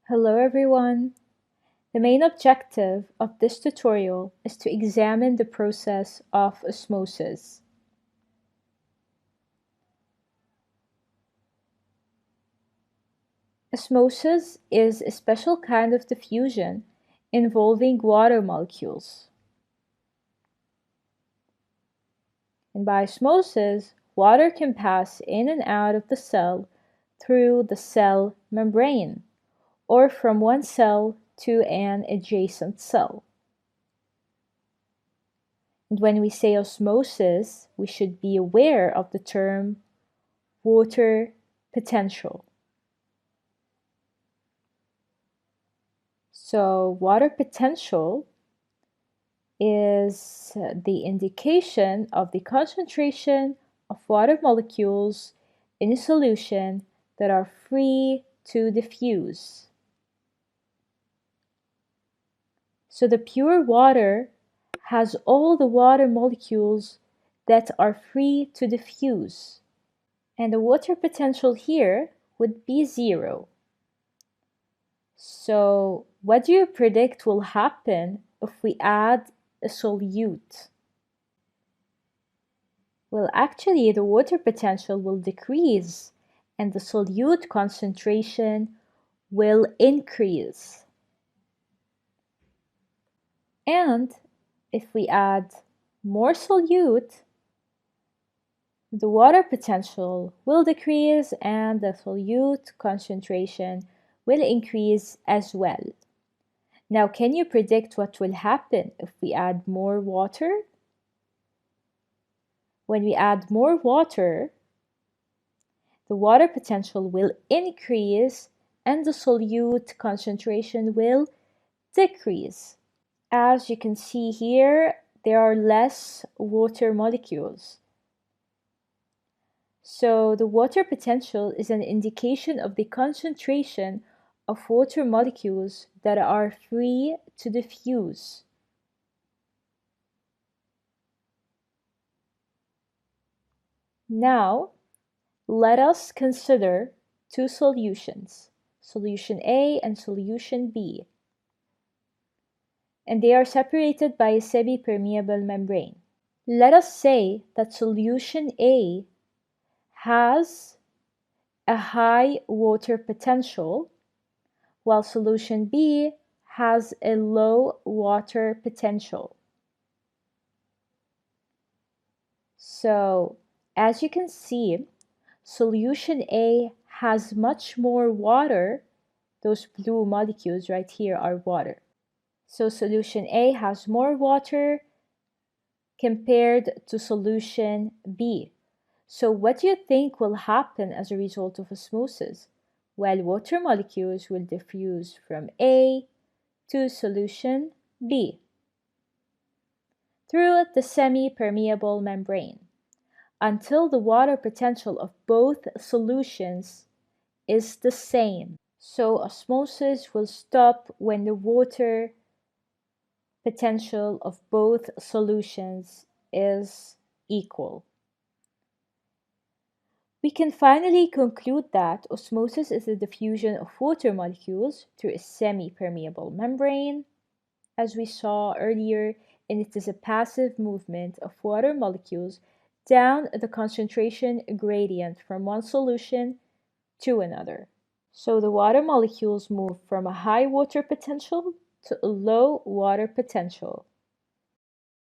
Hello everyone! The main objective of this tutorial is to examine the process of osmosis. Osmosis is a special kind of diffusion involving water molecules. And by osmosis, water can pass in and out of the cell through the cell membrane, or from one cell to an adjacent cell. And when we say osmosis, we should be aware of the term water potential. So water potential is the indication of the concentration of water molecules in a solution that are free to diffuse. So the pure water has all the water molecules that are free to diffuse. And the water potential here would be 0. So what do you predict will happen if we add a solute? Well, actually, the water potential will decrease and the solute concentration will increase. And if we add more solute, the water potential will decrease and the solute concentration will increase as well. Now, can you predict what will happen if we add more water? When we add more water, the water potential will increase and the solute concentration will decrease. As you can see here, there are less water molecules. So the water potential is an indication of the concentration of water molecules that are free to diffuse. Now, let us consider two solutions, solution A and solution B. And they are separated by a semi-permeable membrane. Let us say that solution A has a high water potential, while solution B has a low water potential. So, as you can see, solution A has much more water. Those blue molecules right here are water. So solution A has more water compared to solution B. So what do you think will happen as a result of osmosis? Well, water molecules will diffuse from A to solution B through the semi-permeable membrane until the water potential of both solutions is the same. So osmosis will stop when the water potential of both solutions is equal. We can finally conclude that osmosis is the diffusion of water molecules through a semi-permeable membrane, as we saw earlier, and it is a passive movement of water molecules down the concentration gradient from one solution to another. So the water molecules move from a high water potential to a low water potential.